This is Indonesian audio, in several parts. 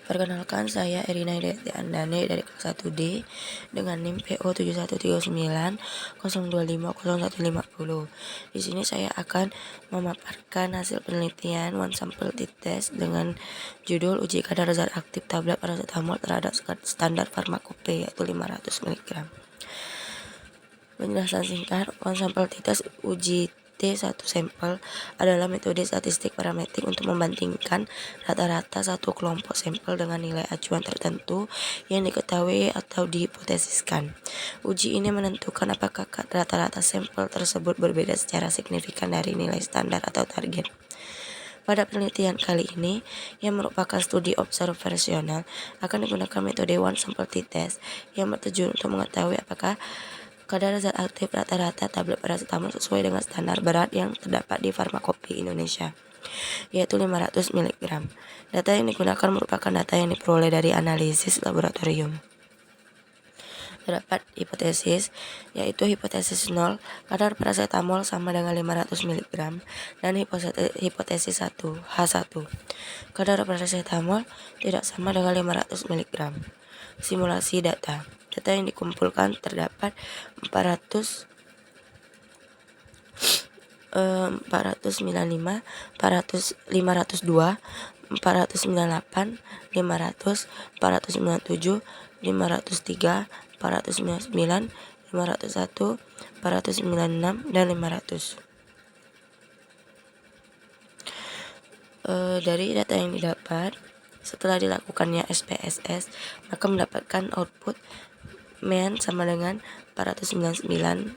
Perkenalkan, saya Erina Hidayati Andani dari kelas 1D dengan NIM PO 713902500150. Di sini saya akan memaparkan hasil penelitian one sample t-test dengan judul uji kadar zat aktif tablet paracetamol terhadap standar farmakope yaitu 500 mg. Penjelasan singkat, one sample t-test uji T1 sampel adalah metode statistik parametrik untuk membandingkan rata-rata satu kelompok sampel dengan nilai acuan tertentu yang diketahui atau dihipotesiskan. Uji ini menentukan apakah rata-rata sampel tersebut berbeda secara signifikan dari nilai standar atau target. Pada penelitian kali ini, yang merupakan studi observasional, akan digunakan metode one sample t-test yang bertujuan untuk mengetahui apakah kadar zat aktif rata-rata tablet paracetamol sesuai dengan standar berat yang terdapat di Farmakope Indonesia, yaitu 500 mg. Data yang digunakan merupakan data yang diperoleh dari analisis laboratorium. Terdapat hipotesis, yaitu hipotesis 0, kadar paracetamol sama dengan 500 mg, dan hipotesis 1, H1, kadar paracetamol tidak sama dengan 500 mg. Simulasi data. Data yang dikumpulkan terdapat 495, 502, 498, 500, 497, 503, 499, 501, 496, dan 500. Dari data yang didapat setelah dilakukannya SPSS, maka mendapatkan output mean sama dengan 499,1,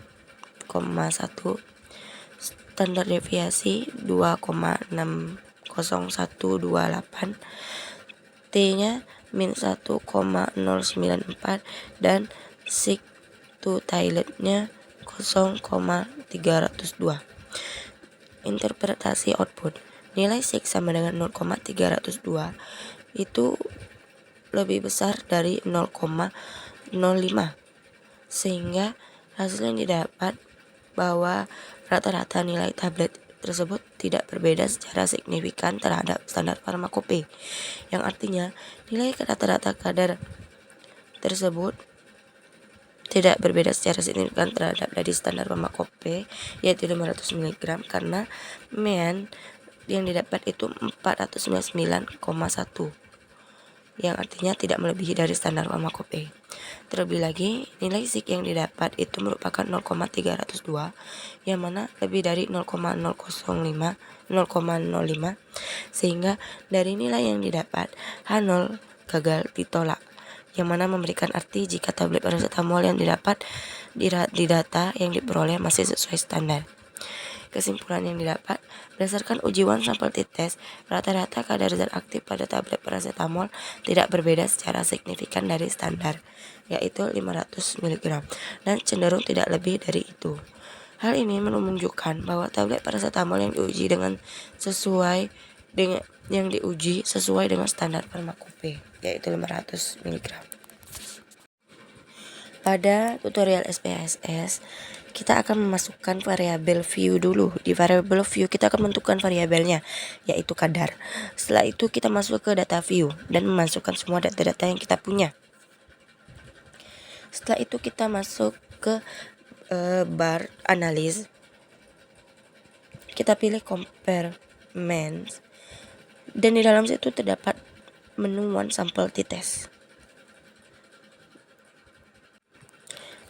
standar deviasi 2,60128, T-nya min 1,094, dan sig to toiletnya 0,302. Interpretasi output. Nilai sig sama dengan 0,302 itu lebih besar dari 0,05, sehingga hasil yang didapat bahwa rata-rata nilai tablet tersebut tidak berbeda secara signifikan terhadap standar farmakope, yang artinya nilai rata-rata kadar tersebut tidak berbeda secara signifikan terhadap dari standar farmakope yaitu 500 mg, karena mean yang didapat itu 499,1, yang artinya tidak melebihi dari standar farmakope. Terlebih lagi, nilai sig yang didapat itu merupakan 0,302, yang mana lebih dari 0,005, sehingga dari nilai yang didapat H0 gagal ditolak, yang mana memberikan arti jika tablet paracetamol yang didapat di data yang diperoleh masih sesuai standar. Kesimpulan yang didapat, berdasarkan uji one sample t-test, rata-rata kadar zat aktif pada tablet paracetamol tidak berbeda secara signifikan dari standar, yaitu 500 mg, dan cenderung tidak lebih dari itu. Hal ini menunjukkan bahwa tablet paracetamol yang diuji sesuai dengan standar farmakope, yaitu 500 mg. Pada tutorial SPSS, kita akan memasukkan variabel view dulu. Di variabel view kita akan menentukan variabelnya, yaitu kadar. Setelah itu kita masuk ke data view dan memasukkan semua data-data yang kita punya. Setelah itu kita masuk ke bar analysis. Kita pilih compare means, dan di dalam situ terdapat menu one sample t-test.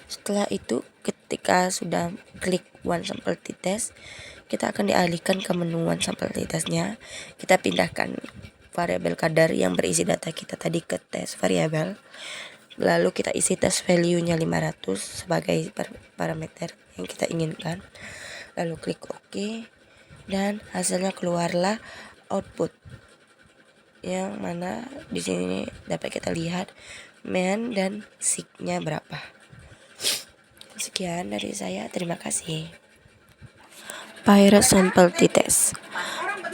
Setelah itu, ketika sudah klik one sample t-test, kita akan dialihkan ke menu one sample t-testnya. Kita pindahkan variabel kadar yang berisi data kita tadi ke test variabel. Lalu kita isi test value-nya 500 sebagai parameter yang kita inginkan. Lalu klik OK, dan hasilnya keluarlah output, yang mana di sini dapat kita lihat mean dan sig-nya berapa. Sekian dari saya, terima kasih. Virus sample t-test.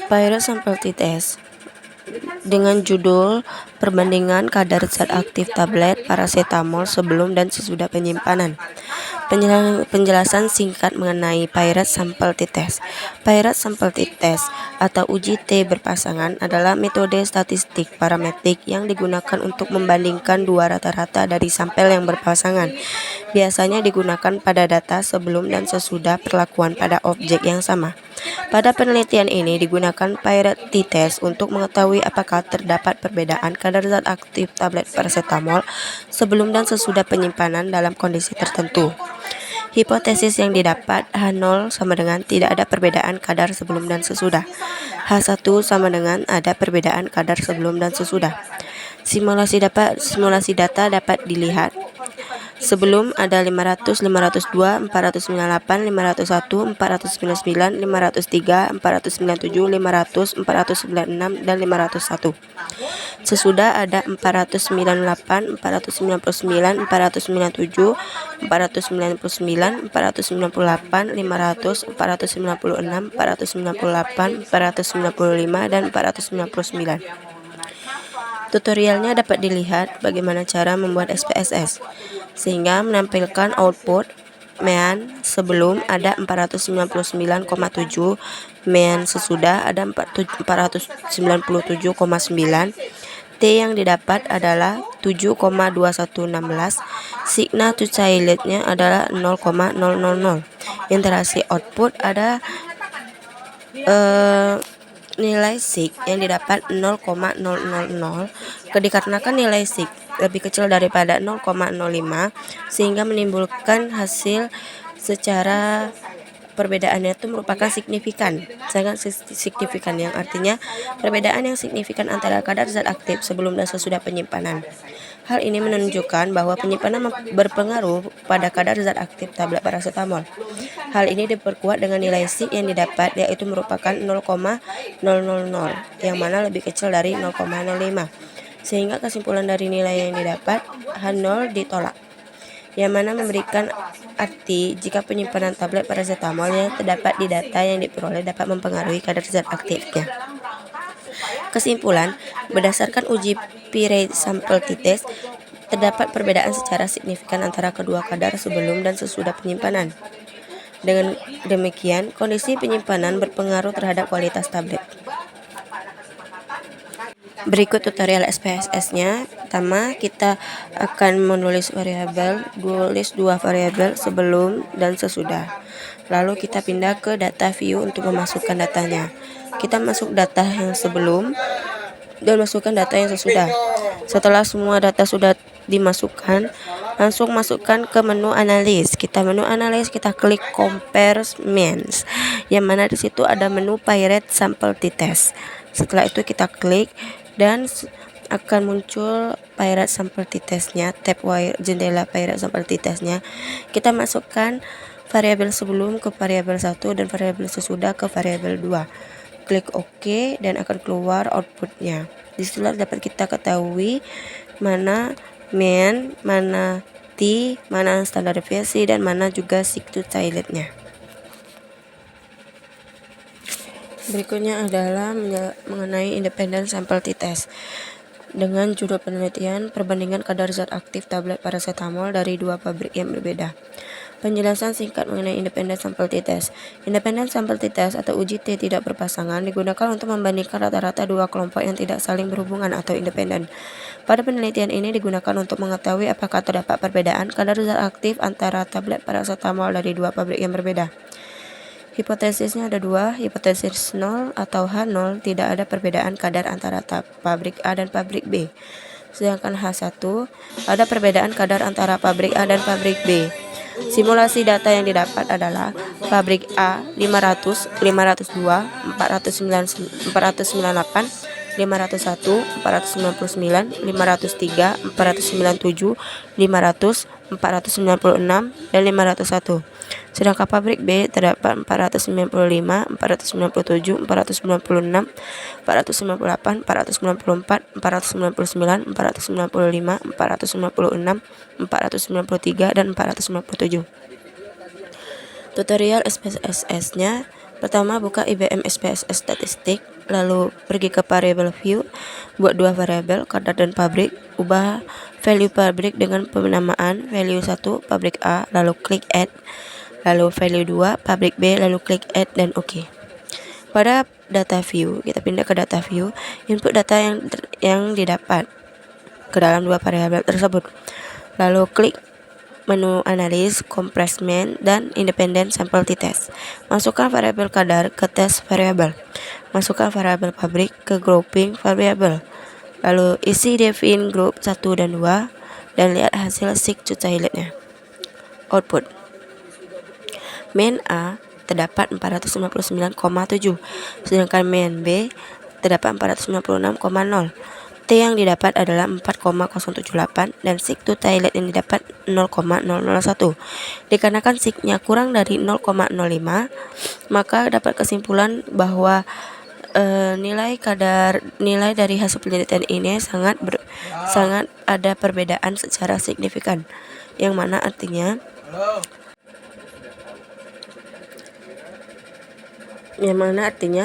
Virus sample t-test dengan judul Perbandingan kadar zat aktif tablet paracetamol sebelum dan sesudah penyimpanan. Penjelasan singkat mengenai Pirate Sample T-Test. Pirate Sample T-Test atau uji T berpasangan adalah metode statistik parametrik yang digunakan untuk membandingkan dua rata-rata dari sampel yang berpasangan. Biasanya digunakan pada data sebelum dan sesudah perlakuan pada objek yang sama. Pada penelitian ini digunakan Pirate T-Test untuk mengetahui apakah terdapat perbedaan kadar zat aktif tablet paracetamol sebelum dan sesudah penyimpanan dalam kondisi tertentu. Hipotesis yang didapat H0 sama dengan tidak ada perbedaan kadar sebelum dan sesudah. H1 sama dengan ada perbedaan kadar sebelum dan sesudah. Simulasi data dapat dilihat. Sebelum ada 500, 502, 498, 501, 499, 503, 497, 500, 496, dan 501. Sesudah ada 498, 499, 497, 499, 498, 500, 496, 498, 495, dan 499. Tutorialnya dapat dilihat bagaimana cara membuat SPSS, sehingga menampilkan output mean sebelum ada 499,7, mean sesudah ada 497,9, T yang didapat adalah 7,2116, sigma to child-nya adalah 0,000. Interaksi output ada nilai sig yang didapat 0,000. Dikarenakan nilai sig lebih kecil daripada 0,05 sehingga menimbulkan hasil secara perbedaannya itu merupakan sangat signifikan, yang artinya perbedaan yang signifikan antara kadar zat aktif sebelum dan sesudah penyimpanan. Hal ini menunjukkan bahwa penyimpanan berpengaruh pada kadar zat aktif tablet paracetamol. Hal ini diperkuat dengan nilai sig yang didapat, yaitu merupakan 0,000, yang mana lebih kecil dari 0,05. Sehingga kesimpulan dari nilai yang didapat, H0 ditolak, yang mana memberikan arti jika penyimpanan tablet paracetamol yang terdapat di data yang diperoleh dapat mempengaruhi kadar zat aktifnya. Kesimpulan, berdasarkan uji Pirate Sample T-Test, terdapat perbedaan secara signifikan antara kedua kadar sebelum dan sesudah penyimpanan. Dengan demikian, kondisi penyimpanan berpengaruh terhadap kualitas tablet. Berikut tutorial SPSS-nya. Pertama, kita akan menulis dua variabel sebelum dan sesudah. Lalu kita pindah ke data view untuk memasukkan datanya. Kita masuk data yang sebelum dan masukkan data yang sesudah. Setelah semua data sudah dimasukkan, langsung masukkan ke menu analis. Kita klik compare means, yang mana di situ ada menu Pirate Sample T-Test. Setelah itu kita klik dan akan muncul Pirate Sample T-Test-nya, tab jendela Pirate Sample T-Test-nya. Kita masukkan variabel sebelum ke variabel 1 dan variabel sesudah ke variabel 2. Klik OK dan akan keluar outputnya. Disitulah dapat kita ketahui mana mean, mana T, mana standar deviasi, dan mana juga sig to child-nya. Berikutnya adalah mengenai independent sample T-Test dengan judul penelitian perbandingan kadar zat aktif tablet paracetamol dari dua pabrik yang berbeda. Penjelasan singkat mengenai independent sample T-Test. Independent sample T-Test atau uji T tidak berpasangan digunakan untuk membandingkan rata-rata dua kelompok yang tidak saling berhubungan atau independen. Pada penelitian ini digunakan untuk mengetahui apakah terdapat perbedaan kadar zat aktif antara tablet paracetamol dari dua pabrik yang berbeda. Hipotesisnya ada dua. Hipotesis 0 atau H0, tidak ada perbedaan kadar antara pabrik A dan pabrik B. Sedangkan H1, ada perbedaan kadar antara pabrik A dan pabrik B. Simulasi data yang didapat adalah pabrik A 500, 502, 498, 501, 499, 503, 497, 500, 496, dan 501. Sedangkan pabrik B terdapat 495, 497, 496, 498, 494, 499, 495, 496, 493, dan 497. Tutorial SPSS-nya. Pertama, buka IBM SPSS Statistik. lalu pergi ke variable view, buat dua variabel, kadar dan pabrik, ubah value pabrik dengan penamaan value 1 pabrik A, lalu klik add, lalu value 2 pabrik B, lalu klik add dan OK. Pada data view, kita pindah ke data view, input data yang didapat ke dalam dua variabel tersebut, lalu klik menu analis, compressment, dan independent sample t-test. Masukkan variabel kadar ke test variabel. Masukkan variabel pabrik ke grouping variabel. Lalu isi define group 1 dan 2 dan lihat hasil seek to toiletnya. Output. Main A terdapat 459,7, sedangkan main B terdapat 496,0. T yang didapat adalah 4,078 dan seek to toilet yang didapat 0,001. Dikarenakan seek-nya kurang dari 0,05, maka dapat kesimpulan bahwa nilai dari hasil penelitian ini sangat ada perbedaan secara signifikan, yang mana artinya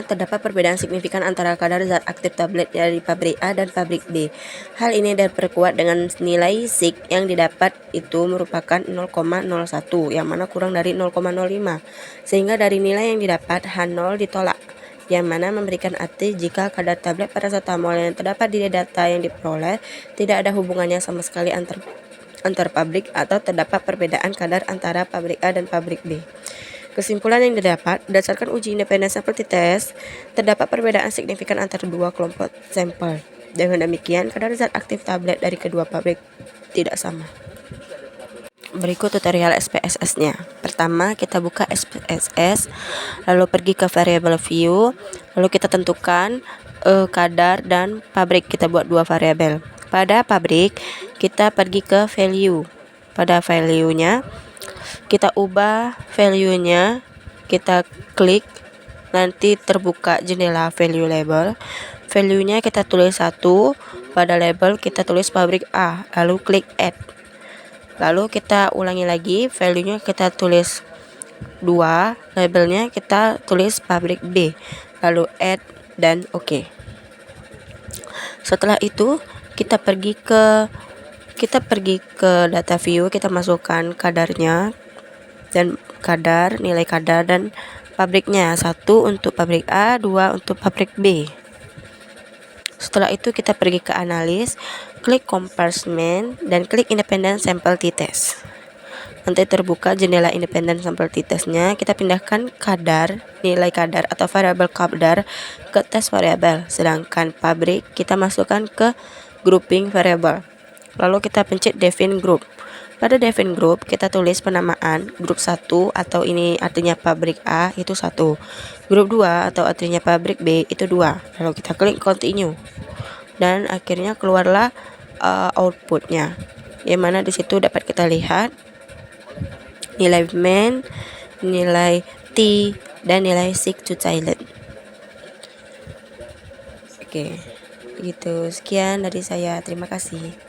terdapat perbedaan signifikan antara kadar zat aktif tablet dari pabrik A dan pabrik B. Hal ini diperkuat dengan nilai seek yang didapat itu merupakan 0,01, yang mana kurang dari 0,05, sehingga dari nilai yang didapat H0 ditolak, yang mana memberikan arti jika kadar tablet paracetamol yang terdapat di data yang diperoleh tidak ada hubungannya sama sekali antar pabrik, atau terdapat perbedaan kadar antara pabrik A dan pabrik B. Kesimpulan yang didapat berdasarkan uji independen sampel t-test, terdapat perbedaan signifikan antara dua kelompok sampel. Dengan demikian, kadar zat aktif tablet dari kedua pabrik tidak sama. Berikut tutorial SPSS-nya. Pertama, kita buka SPSS, lalu pergi ke variable view, lalu kita tentukan kadar dan pabrik. Kita buat dua variabel. Pada pabrik, kita pergi ke value. Pada value-nya, kita ubah value-nya, kita klik, nanti terbuka jendela value label. Value-nya kita tulis 1, pada label kita tulis pabrik A, lalu klik add. Lalu kita ulangi lagi, value-nya kita tulis 2, labelnya kita tulis pabrik B, lalu add dan OK. Setelah itu kita pergi ke data view, kita masukkan kadarnya dan nilai kadar dan pabriknya, 1 untuk pabrik A, 2 untuk pabrik B. Setelah itu kita pergi ke analis, klik compressment dan klik independent sample t-test. Nanti terbuka jendela independent sample t-testnya, kita pindahkan nilai kadar atau variabel kadar ke test variabel, sedangkan pabrik kita masukkan ke grouping variable. Lalu kita pencet define group. Pada define group, kita tulis penamaan grup 1 atau ini artinya pabrik A itu 1. Grup 2 atau artinya pabrik B itu 2. Lalu kita klik continue. Dan akhirnya keluarlah outputnya. Yang mana di situ dapat kita lihat nilai main, nilai T, dan nilai seek to toilet. Oke. Begitu. Sekian dari saya. Terima kasih.